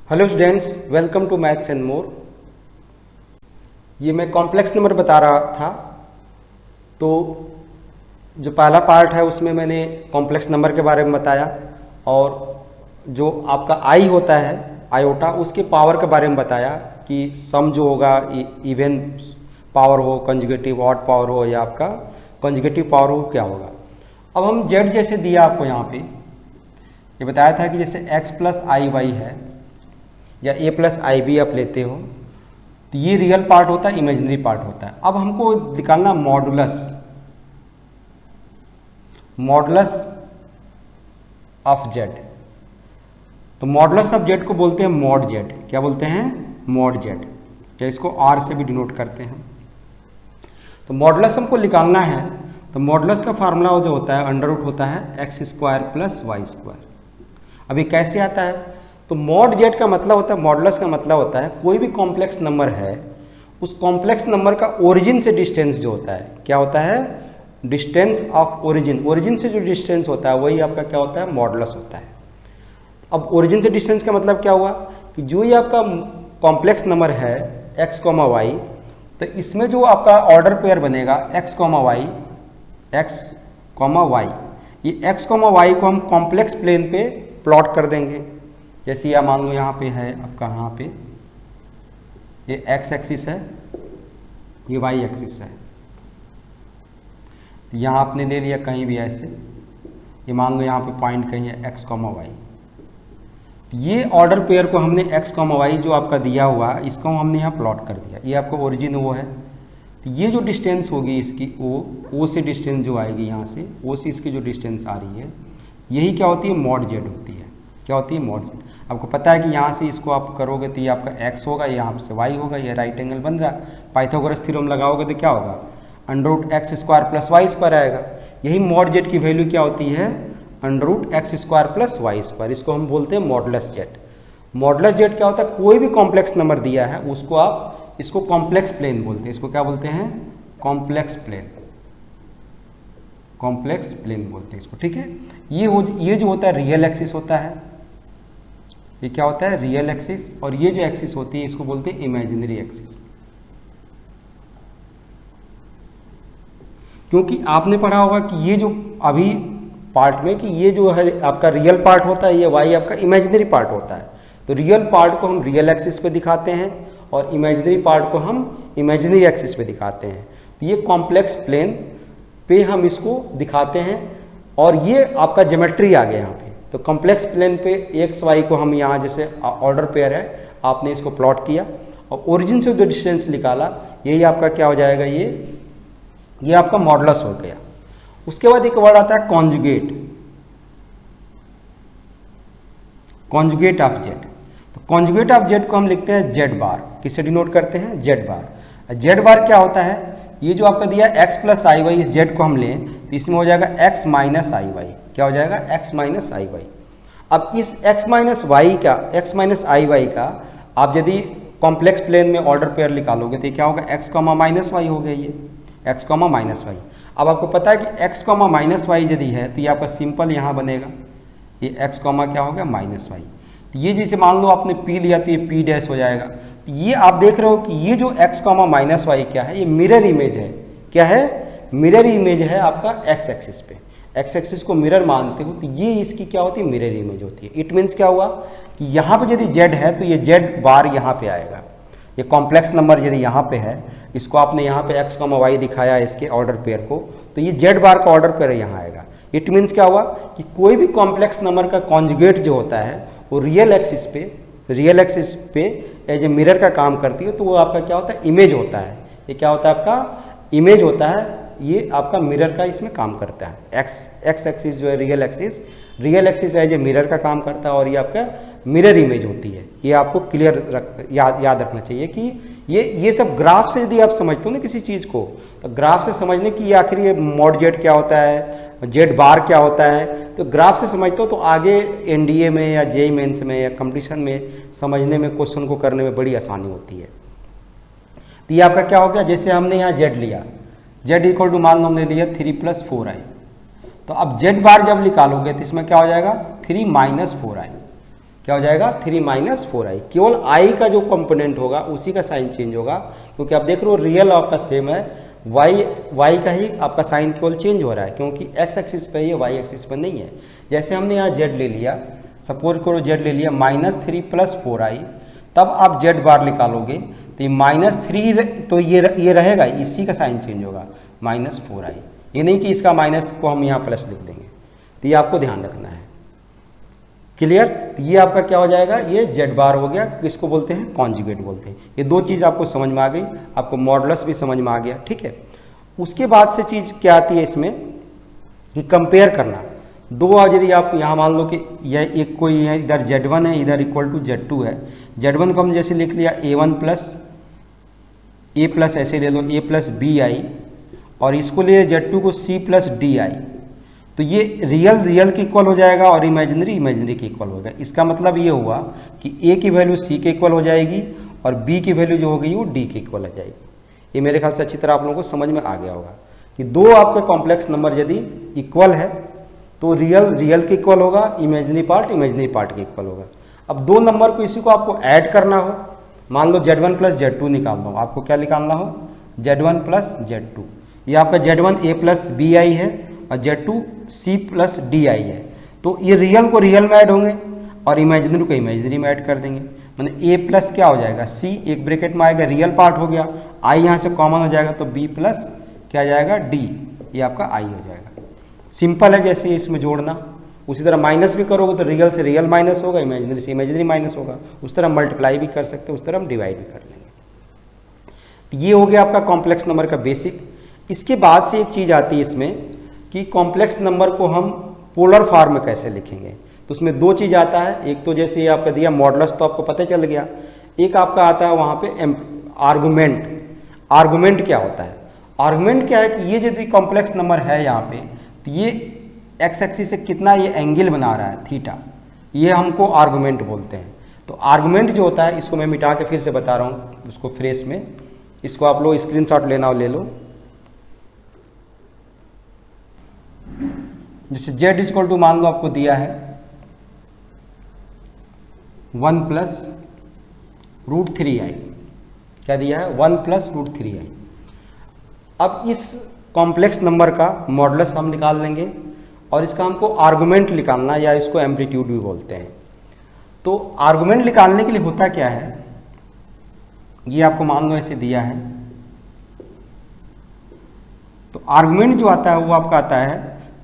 Hello students, welcome to maths and more. ये मैं complex number बता रहा था। तो जो पहला पार्ट है उसमें मैंने कॉम्प्लेक्स नंबर के बारे में बताया, और जो आपका आई होता है आयोटा, उसके पावर के बारे में बताया कि सम जो होगा इवन पावर हो, कंजुगेटिव ऑड पावर हो या आपका कंजुगेटिव पावर हो, क्या होगा। अब हम जेड जैसे दिया आपको यहाँ पे ये बताया था कि जैसे x प्लस आई वाई है या a प्लस आई बी आप लेते हो, तो ये रियल पार्ट होता है, इमेजिनरी पार्ट होता है। अब हमको निकालना मॉडुलस ऑफ जेड। तो मॉडुलस ऑफ जेड को बोलते हैं मॉड जेड। क्या बोलते हैं? मॉड जेड, या इसको आर से भी डिनोट करते हैं। तो मॉडुलस हमको निकालना है, तो मॉडुलस का फार्मूला जो होता है अंडर रूट होता है x square plus y square. अभी कैसे आता है? तो मॉड जेड का मतलब होता है, मॉडुलस का मतलब होता है कोई भी कॉम्प्लेक्स नंबर है, उस कॉम्प्लेक्स नंबर का ओरिजिन से डिस्टेंस जो होता है, क्या होता है? Distance of origin. ओरिजिन से जो डिस्टेंस होता है वही आपका क्या होता है? मॉडुलस होता है। अब ओरिजिन से डिस्टेंस का मतलब क्या हुआ कि जो ये आपका कॉम्प्लेक्स नंबर है x, y, तो इसमें जो आपका ऑर्डर पेयर बनेगा x, y, ये x, y को हम कॉम्प्लेक्स प्लेन पे प्लॉट कर देंगे। जैसे या मान लो यहाँ पे है आपका, यहाँ पे ये x एक्सिस है, ये y एक्सिस है। यहाँ आपने ले लिया कहीं भी ऐसे, ये मान लो यहाँ पे पॉइंट कहीं है x, y। ये ऑर्डर पेयर को हमने x, y जो आपका दिया हुआ इसको हमने यहाँ प्लॉट कर दिया। ये आपका ओरिजिन वो है, तो ये जो डिस्टेंस होगी इसकी ओ से डिस्टेंस जो आएगी यहाँ से, ओ से इसकी जो डिस्टेंस आ रही है, यही क्या होती है? मॉड जेड होती है। क्या होती है? Mod Z. आपको पता है कि यहाँ से इसको आप करोगे तो ये आपका x होगा, यहाँ से y होगा, ये राइट एंगल बन रहा है। पाइथागोरस थ्योरम लगाओगे तो क्या होगा? Under root x square plus y square आएगा। यही मॉड जेड की वैल्यू क्या होती है? Under root x square plus y square. इसको हम बोलते हैं मॉडुलस जेड। मॉडुलस जेड क्या होता है? कोई भी कॉम्प्लेक्स नंबर दिया है उसको आप, इसको कॉम्प्लेक्स प्लेन बोलते हैं। इसको क्या बोलते हैं? Complex plane. कॉम्प्लेक्स प्लेन बोलते हैं इसको, ठीक है। ये जो होता है रियल एक्सिस होता है। ये क्या होता है? Real axis. और ये जो एक्सिस होती है इसको बोलते हैं इमेजिनरी एक्सिस। क्योंकि आपने पढ़ा होगा कि ये जो अभी पार्ट में कि ये जो है आपका रियल पार्ट होता है, ये वाई आपका इमेजिनरी पार्ट होता है। तो रियल पार्ट को हम रियल एक्सिस पे दिखाते हैं और इमेजिनरी पार्ट को हम इमेजिनरी एक्सिस पे दिखाते हैं। तो ये कॉम्प्लेक्स प्लेन पे हम इसको दिखाते हैं, और ये आपका ज्योमेट्री आ गया यहाँ पे। तो कॉम्प्लेक्स प्लेन पे एक्स वाई को हम यहाँ, जैसे ऑर्डर पेयर है, आपने इसको प्लॉट किया और ओरिजिन से जो डिस्टेंस निकाला, यही आपका क्या हो जाएगा? ये आपका मॉडुलस हो गया। उसके बाद एक वर्ड आता है कॉन्जुगेट। Conjugate of Z. तो कॉन्जुगेट ऑफ जेड को हम लिखते हैं जेड बार। किससे डिनोट करते हैं? जेड बार। जेड बार क्या होता है? ये जो आपका दिया x प्लस आई वाई, इस जेड को हम लें तो इसमें हो जाएगा x माइनस आई वाई। क्या हो जाएगा? x माइनस आई वाई। अब इस x माइनस वाई का, x माइनस आई वाई का आप यदि कॉम्प्लेक्स प्लेन में ऑर्डर पेयर निकालोगे तो क्या होगा? x कॉमा माइनस वाई हो गया, ये x कॉमा माइनस वाई। अब आपको पता है कि x कॉमा माइनस वाई यदि है तो ये आपका सिंपल यहाँ बनेगा, ये x कॉमा क्या हो गया? Minus y. तो ये जैसे मान लो आपने p लिया तो ये p डैश हो जाएगा। तो ये आप देख रहे हो कि ये जो x कॉमा माइनस वाई क्या है? ये मिरर इमेज है। क्या है? मिरर इमेज है आपका x एक्सिस पे। x एक्सिस को मिरर मानते हो तो ये इसकी क्या होती है? मिरर इमेज होती है। इट मीन्स क्या हुआ कि यहाँ पे यदि z है तो ये z बार यहाँ पे आएगा। ये कॉम्प्लेक्स नंबर यदि यहाँ पे है, इसको आपने यहाँ पे x, y दिखाया इसके ऑर्डर पेयर को, तो ये z बार का ऑर्डर पेयर यहाँ आएगा। इट मीन्स क्या हुआ कि कोई भी कॉम्प्लेक्स नंबर का कॉन्जुगेट जो होता है वो रियल एक्सिस पे एज ए मिरर का काम करती है। तो वो आपका क्या होता है? इमेज होता है। ये क्या होता है? आपका इमेज होता है। ये आपका मिरर का इसमें काम करता है। एक्स एक्सिस जो है real axis as a mirror का काम करता है, और ये आपका मिरर इमेज होती है। ये आपको क्लियर याद रखना चाहिए कि ये सब ग्राफ से यदि आप समझते हो ना किसी चीज़ को, तो ग्राफ से समझने की आखिर ये मॉड जेड क्या होता है, जेड बार क्या होता है, तो ग्राफ से समझते हो तो आगे एनडीए में या जेईई मेंस में या कंपटीशन में समझने में, क्वेश्चन को करने में बड़ी आसानी होती है। तो ये आपका क्या हो गया? जैसे हमने यहाँ जेड लिया, जेड इक्वल टू मान लो हमने लिया 3 + 4i। तो अब जेड बार जब निकालोगे तो इसमें क्या हो जाएगा? 3 - 4i। क्या हो जाएगा 3 माइनस 4i। केवल i का जो कंपोनेंट होगा उसी का साइन चेंज होगा, क्योंकि आप देख रहे हो रियल आपका सेम है, y का ही आपका साइन केवल चेंज हो रहा है, क्योंकि x एक्सिस पे है, y एक्सिस पे नहीं है। जैसे हमने यहाँ z ले लिया, सपोज करो z ले लिया -3 + 4i, तब आप z बार निकालोगे तो ये -3 तो ये रहेगा, इसी का साइन चेंज होगा -4i। ये नहीं कि इसका माइनस को हम यहाँ प्लस लिख देंगे, तो ये आपको ध्यान रखना है। क्लियर? ये आपका क्या हो जाएगा, ये z बार हो गया, किसको बोलते हैं, कॉन्जुगेट बोलते हैं। ये दो चीज़ आपको समझ में आ गई, आपको मॉडुलस भी समझ में आ गया, ठीक है। उसके बाद से चीज़ क्या आती है इसमें कि कंपेयर करना। दो यदि आप यहाँ मान लो कि यह एक कोई है, इधर z1 है, इधर इक्वल टू z2 है। z1 को हम जैसे लिख लिया a1 + a ऐसे दे दो a + bi, और इसको लिए z2 को c + di, तो ये रियल के इक्वल हो जाएगा और इमेजिनरी के इक्वल होगा। इसका मतलब ये हुआ कि a की वैल्यू c के इक्वल हो जाएगी और b की वैल्यू जो होगी वो d के इक्वल हो जाएगी। ये मेरे ख्याल से अच्छी तरह आप लोगों को समझ में आ गया होगा कि दो आपके कॉम्प्लेक्स नंबर यदि इक्वल है तो रियल के इक्वल होगा, इमेजिनरी पार्ट के इक्वल होगा। अब दो नंबर को इसी को आपको ऐड करना हो, मान लो z1 + z2 निकालना हो, आपको क्या निकालना हो, z1 + z2। ये आपका z1 a + bi है और z2 c + di है, तो ये रियल को रियल में ऐड होंगे और इमेजिनरी को इमेजिनरी में ऐड कर देंगे। मैंने a प्लस क्या हो जाएगा c, एक ब्रैकेट में आएगा, रियल पार्ट हो गया, i यहाँ से कॉमन हो जाएगा तो b प्लस क्या जाएगा d, ये आपका i हो जाएगा। सिंपल है जैसे इसमें जोड़ना। उसी तरह माइनस भी करोगे तो रियल से रियल माइनस होगा, इमेजिनरी से इमेजिनरी माइनस होगा। उस तरह मल्टीप्लाई भी कर सकते हैं, उस तरह हम डिवाइड भी कर लेंगे। ये हो गया आपका कॉम्प्लेक्स नंबर का बेसिक। इसके बाद से एक चीज़ आती है इसमें कि कॉम्प्लेक्स नंबर को हम पोलर फॉर्म में कैसे लिखेंगे। तो उसमें दो चीज़ आता है, एक तो जैसे ये आपका दिया मॉडुलस तो आपको पता चल गया, एक आपका आता है वहाँ पे आर्गुमेंट। आर्गुमेंट क्या होता है, आर्गुमेंट क्या है कि ये यदि कॉम्प्लेक्स नंबर है यहाँ पे, तो ये एक्स एक्सिस से कितना ये एंगल बना रहा है थीटा, ये हमको आर्गुमेंट बोलते हैं। तो आर्गुमेंट जो होता है, इसको मैं मिटा के फिर से बता रहा हूँ उसको फ्रेश में, इसको आप लोग स्क्रीनशॉट लेना हो ले लो। जैसे z इक्वल टू मान लो आपको दिया है 1 + √3i, क्या दिया है 1 + √3i। अब इस कॉम्प्लेक्स नंबर का मॉडुलस हम निकाल लेंगे और इसका हमको आर्गुमेंट निकालना, या इसको एम्पलीट्यूड भी बोलते हैं। तो आर्गुमेंट निकालने के लिए होता क्या है, ये आपको मान लो ऐसे दिया है, तो आर्गुमेंट जो आता है वो आपका आता है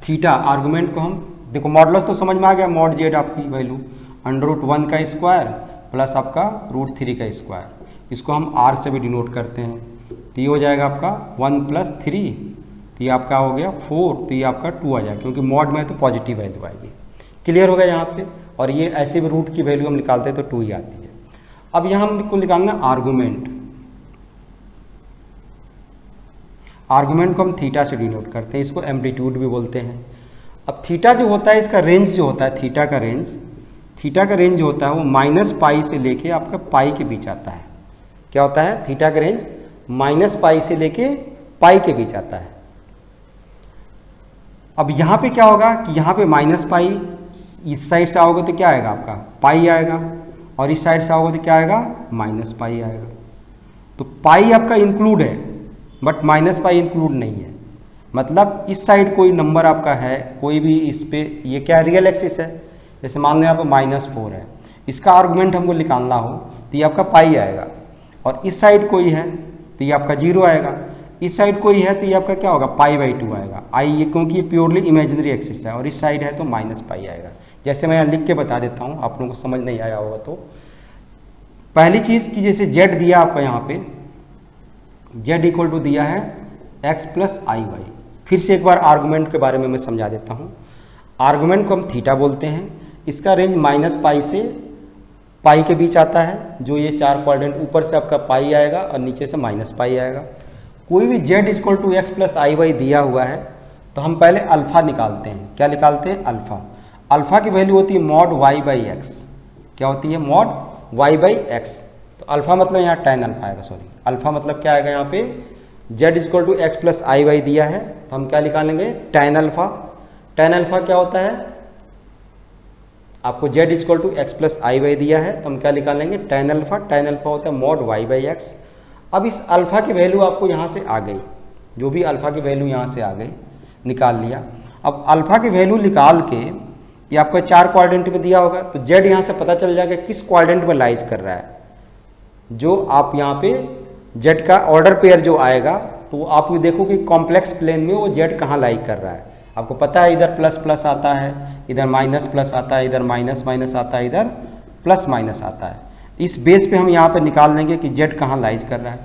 थीटा। आर्गुमेंट को हम देखो, मॉडुलस तो समझ में आ गया, मॉड z आपकी वैल्यू √1 का स्क्वायर प्लस आपका √3 का स्क्वायर, इसको हम r से भी डिनोट करते हैं। तो ये हो जाएगा आपका 1 + 3, तो ये आपका हो गया 4, तो ये आपका 2 आ जाएगा, क्योंकि मॉड में है तो पॉजिटिव वैल्यू आएगी। क्लियर हो गया यहाँ पे। और ये ऐसे भी रूट की वैल्यू हम निकालते हैं तो 2 ही आती है। अब यहाँ हमको निकालना आर्गुमेंट। आर्गुमेंट को हम थीटा से डिनोट करते हैं, इसको एम्पलीट्यूड भी बोलते हैं। अब थीटा जो होता है, इसका रेंज जो होता है, थीटा का रेंज जो होता है वो -π से लेके आपका पाई के बीच आता है। क्या होता है, थीटा का रेंज -π से लेके पाई के बीच आता है। अब यहाँ पे क्या होगा कि यहाँ पे -π, इस साइड से आओगे तो क्या आएगा आपका पाई आएगा, और इस साइड से आओगे तो क्या आएगा -π आएगा। तो पाई आपका इंक्लूड है बट -π इंक्लूड नहीं है। मतलब इस साइड कोई नंबर आपका है, कोई भी इस पे, ये क्या रियल एक्सिस है, जैसे मान लो यहाँ पे -4 है, इसका आर्गुमेंट हमको निकालना हो तो ये आपका पाई आएगा, और इस साइड कोई है तो ये आपका 0 आएगा, इस साइड कोई है तो ये आपका क्या होगा π/2 आएगा। ये क्योंकि ये प्योरली इमेजिनरी एक्सिस है, और इस साइड है तो -π आएगा। जैसे मैं यहाँ लिख के बता देता हूँ, आप लोगों को समझ नहीं आया होगा तो। पहली चीज़ कि जैसे z दिया आपका यहाँ पे, z इक्वल टू दिया है x + iy। फिर से एक बार आर्गुमेंट के बारे में मैं समझा देता हूँ। आर्गुमेंट को हम थीटा बोलते हैं, इसका रेंज -π से पाई के बीच आता है, जो ये 4 क्वाड्रेंट, ऊपर से आपका पाई आएगा और नीचे से -π आएगा। कोई भी z equal to x + iy दिया हुआ है तो हम पहले अल्फ़ा निकालते हैं। क्या निकालते हैं, अल्फ़ा। अल्फ़ा की वैल्यू होती है mod y/x। क्या होती है, mod y/x। तो अल्फ़ा मतलब यहाँ tan अल्फ़ा आएगा, सॉरी अल्फ़ा मतलब क्या आएगा, यहाँ पे z equal to x + iy दिया है तो हम क्या निकालेंगे tan अल्फ़ा। tan अल्फ़ा क्या होता है, आपको z equal to x plus i y दिया है, तो हम क्या निकालेंगे tan अल्फा। tan अल्फा होता है मॉड y बाई एक्स। अब इस अल्फा की वैल्यू आपको यहाँ से आ गई, जो भी अल्फा की वैल्यू यहाँ से आ गई निकाल लिया। अब अल्फा की वैल्यू निकाल के ये आपको 4 क्वाड्रेंट में दिया होगा, तो z यहाँ से पता चल जाएगा किस क्वाड्रेंट में लाइज कर रहा है। जो आप यहाँ पे z का ऑर्डर पेयर जो आएगा, तो आप ये देखो कि कॉम्प्लेक्स प्लेन में वो z कहाँ लाइज कर रहा है। आपको पता है इधर प्लस प्लस आता है, इधर माइनस प्लस आता है, इधर माइनस माइनस आता है, इधर प्लस माइनस आता है। इस बेस पे हम यहाँ पे निकाल लेंगे कि z कहाँ लाइज कर रहा है।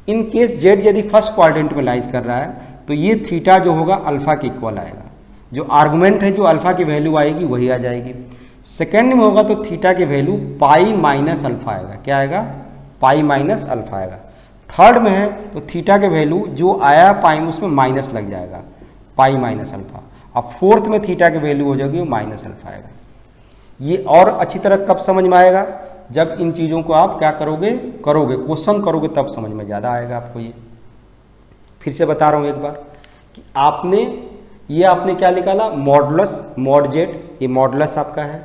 इन केस z यदि फर्स्ट क्वाड्रेंट में लाइज कर रहा है, तो ये थीटा जो होगा अल्फा के इक्वल आएगा। जो आर्गुमेंट है, जो अल्फा की वैल्यू आएगी वही आ जाएगी। सेकेंड में होगा तो थीटा की वैल्यू पाई माइनस अल्फा आएगा। क्या आएगा? पाई माइनस अल्फा आएगा। थर्ड में है तो थीटा के वैल्यू जो आया पाई में उसमें माइनस लग जाएगा, पाई माइनस अल्फा। अब फोर्थ में थीटा की वैल्यू हो जाएगी वो माइनस अल्फा आएगा। ये और अच्छी तरह कब समझ में आएगा? जब इन चीज़ों को आप क्या करोगे क्वेश्चन करोगे, तब समझ में ज़्यादा आएगा आपको। ये फिर से बता रहा हूँ एक बार कि आपने क्या निकाला? मॉडुलस, मॉड जेड, ये मॉडुलस आपका है।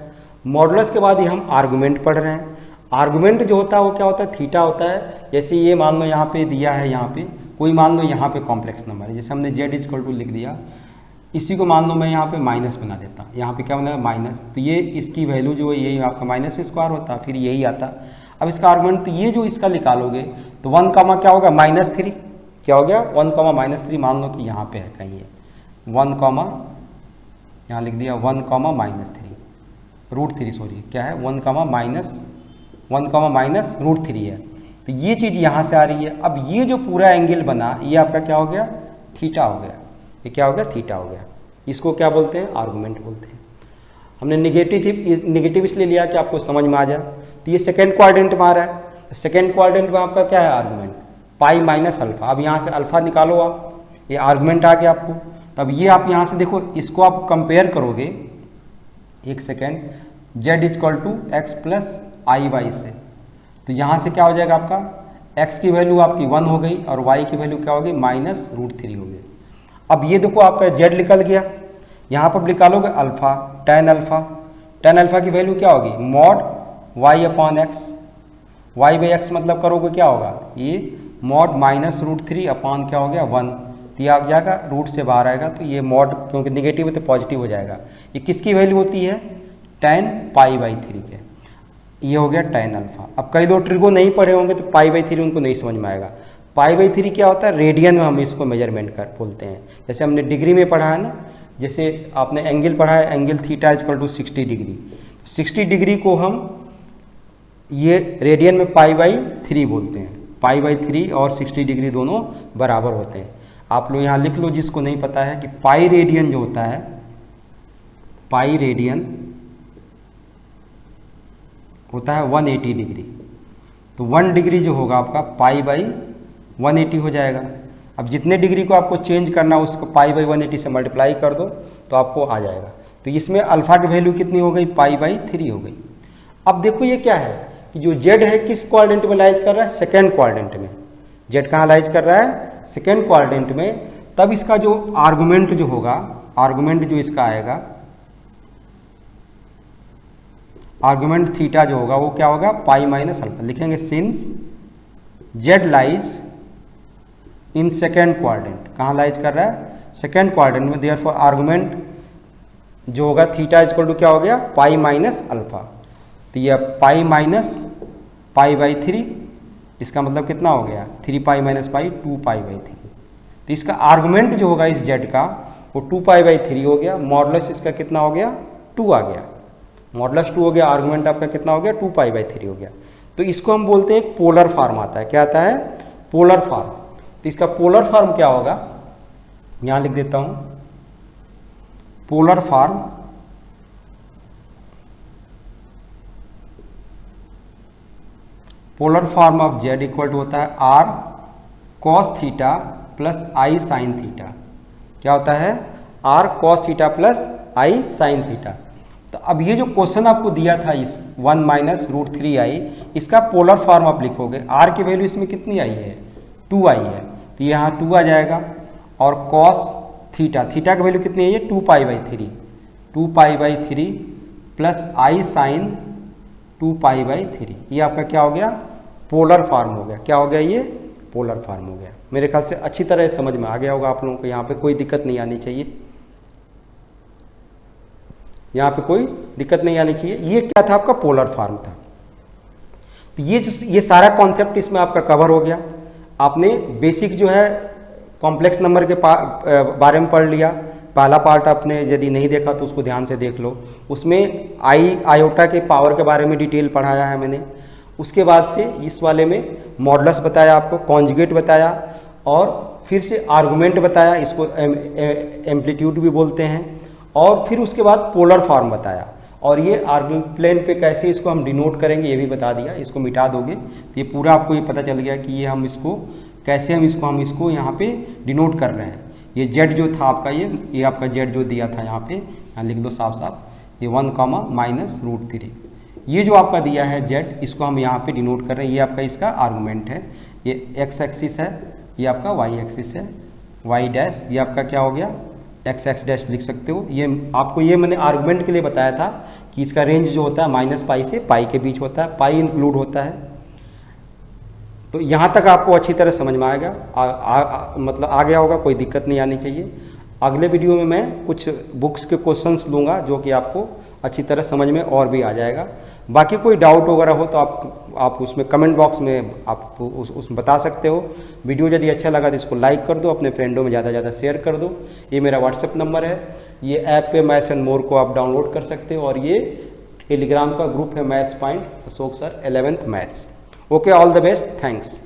मॉडुलस के बाद ये हम आर्गुमेंट पढ़ रहे हैं। आर्गुमेंट जो होता है वो क्या होता है? थीटा होता है। जैसे ये मान लो यहाँ पे दिया है, यहाँ पे कोई मान लो यहाँ पे कॉम्प्लेक्स नंबर है, जैसे हमने जेड इक्वल टू लिख दिया, इसी को मान लो मैं यहाँ पे माइनस बना देता, यहाँ पे क्या बना माइनस, तो ये इसकी वैल्यू जो है ये आपका माइनस स्क्वायर होता, फिर यही आता। अब इसका आर्गुमेंट, तो ये जो इसका निकालोगे तो 1 कामा क्या होगा? -3। क्या हो गया? 1 कामा -3 मान लो कि यहाँ पे है कहीं ये 1 कामा, यहाँ लिख दिया 1 कामा -3 √3, सॉरी क्या है 1 कामा माइनस √3 है। तो ये चीज़ यहाँ से आ रही है। अब ये जो पूरा एंगल बना ये आपका क्या हो गया? थीटा हो गया। ये क्या हो गया? थीटा हो गया। इसको क्या बोलते हैं? आर्गुमेंट बोलते हैं। हमने निगेटिव इसलिए लिया कि आपको समझ में आ जाए। तो ये सेकेंड क्वाड्रेंट में आ रहा है। सेकेंड क्वाड्रेंट में आपका क्या है? आर्गुमेंट पाई माइनस अल्फा। अब यहाँ से अल्फा निकालो आप, ये आर्गुमेंट आ गया आपको। तब ये आप यहाँ से देखो, इसको आप कंपेयर करोगे, एक second, z equal to x plus i y से, तो यहाँ से क्या हो जाएगा आपका? x की वैल्यू आपकी 1 हो गई और y की वैल्यू क्या होगी? -√3 हो गई। अब ये देखो आपका z निकल गया, यहाँ पर निकालोगे अल्फा, tan अल्फा की वैल्यू क्या होगी? Mod y upon x, y by x मतलब करोगे क्या होगा? ये मॉड -√3 अपॉन क्या हो गया? 1। तो ये आ जाएगा, रूट से बाहर आएगा, तो ये मॉड क्योंकि निगेटिव है तो पॉजिटिव हो जाएगा। ये किसकी वैल्यू होती है? tan π/3 के। ये हो गया tan अल्फा। अब कई लोग ट्रिगो नहीं पढ़े होंगे तो π/3 उनको नहीं समझ में आएगा। π/3 क्या होता है? रेडियन में हम इसको मेजरमेंट कर बोलते हैं। जैसे हमने डिग्री में पढ़ा है ना, जैसे आपने एंगल पढ़ा है, angle theta equal to 60 degree. 60 degree को हम ये रेडियन में π/3 बोलते हैं। π/3 और 60 डिग्री दोनों बराबर होते हैं। आप लोग यहाँ लिख लो जिसको नहीं पता है कि पाई रेडियन जो होता है, पाई रेडियन होता है 180 डिग्री। तो 1 डिग्री जो होगा आपका π/180 हो जाएगा। अब जितने डिग्री को आपको चेंज करना है उसको π/180 से मल्टीप्लाई कर दो तो आपको आ जाएगा। तो इसमें अल्फा की वैल्यू कितनी हो गई? π/3 हो गई। अब देखो ये क्या है कि जो z है किस क्वाड्रेंट में लाइज कर रहा है? सेकेंड क्वाड्रेंट में। z कहाँ लाइज कर रहा है? सेकेंड क्वाड्रेंट में। तब इसका जो आर्गुमेंट जो होगा, आर्गुमेंट जो इसका आएगा, आर्गुमेंट थीटा जो होगा वो क्या होगा? Pi minus alpha. लिखेंगे since z lies in second quadrant. कहाँ लाइज कर रहा है? सेकेंड क्वाड्रेंट में। देयरफॉर आर्गुमेंट जो होगा थीटा इक्वल टू क्या हो गया? Pi minus alpha. तो ये पाई माइनस π/3, इसका मतलब कितना हो गया? 3 पाई माइनस पाई 2 π/3। तो इसका आर्गुमेंट जो होगा इस जेड का वो 2 π/3 हो गया। मॉडुलस इसका कितना हो गया? 2 आ गया। मॉडुलस 2 हो गया, आर्गुमेंट आपका कितना हो गया? 2 π/3 हो गया। तो इसको हम बोलते हैं एक पोलर फॉर्म आता है। क्या आता है? Polar form. तो इसका पोलर फॉर्म क्या होगा? यहाँ लिख देता हूँ, polar form of z equal to होता है r cos theta plus i sin theta. क्या होता है? r cos theta plus i sin theta. तो अब ये जो क्वेश्चन आपको दिया था इस 1 -√3i, इसका पोलर फॉर्म आप लिखोगे। r की वैल्यू इसमें कितनी आई है? 2 आई है, तो यहाँ 2 आ जाएगा। और cos थीटा, थीटा की वैल्यू कितनी है? 2 π/3। 2 π/3 प्लस आई साइन 2π/3। ये आपका क्या हो गया, पोलर फॉर्म हो गया। क्या हो गया, ये पोलर फॉर्म हो गया। मेरे ख्याल से अच्छी तरह समझ में आ गया होगा आप लोगों को, यहाँ पे कोई दिक्कत नहीं आनी चाहिए, यहाँ पे कोई दिक्कत नहीं आनी चाहिए। ये क्या था, आपका पोलर फॉर्म था। तो ये सारा कॉन्सेप्ट इसमें आपका कवर हो गया। आपने बेसिक जो है कॉम्प्लेक्स नंबर के बारे में पढ़ लिया। पहला पार्ट आपने यदि नहीं देखा तो उसको ध्यान से देख लो, उसमें आयोटा के पावर के बारे में डिटेल पढ़ाया है मैंने। उसके बाद से इस वाले में मॉडुलस बताया आपको, कॉन्जुगेट बताया, और फिर से आर्गुमेंट बताया, इसको एम्पलीट्यूड भी बोलते हैं, और फिर उसके बाद पोलर फॉर्म बताया। और ये आर्गुमेंट प्लेन पे कैसे इसको हम डिनोट करेंगे ये भी बता दिया। इसको मिटा दोगे तो ये पूरा आपको ये पता चल गया कि ये हम इसको कैसे हम इसको यहाँ पे डिनोट कर रहे हैं। ये जेड जो था आपका, ये आपका जेड जो दिया था यहाँ पे, यहाँ लिख दो साफ साफ, ये 1, -√3। ये जो आपका दिया है जेड, इसको हम यहाँ पे डिनोट कर रहे हैं। ये आपका इसका आर्गुमेंट है। ये एक्स एक्सिस है, ये आपका वाई एक्सिस है, वाई डैश, ये आपका क्या हो गया, एक्स डैश लिख सकते हो। ये आपको ये मैंने आर्गुमेंट के लिए बताया था कि इसका रेंज जो होता है -π से π के बीच होता है, पाई इंक्लूड होता है। तो यहाँ तक आपको अच्छी तरह समझ में आएगा, मतलब आ गया होगा, कोई दिक्कत नहीं आनी चाहिए। अगले वीडियो में मैं कुछ बुक्स के क्वेश्चंस लूँगा जो कि आपको अच्छी तरह समझ में और भी आ जाएगा। बाकी कोई डाउट वगैरह हो तो आप उसमें कमेंट बॉक्स में आप उसमें बता सकते हो। वीडियो यदि अच्छा लगा तो इसको लाइक कर दो, अपने फ्रेंडों में ज़्यादा से ज़्यादा शेयर कर दो। ये मेरा व्हाट्सएप नंबर है। ये ऐप पे मैथ्स एंड मोर को आप डाउनलोड कर सकते हो, और ये टेलीग्राम का ग्रुप है maths point, Ashok sir 11th maths. Okay, all the best, thanks.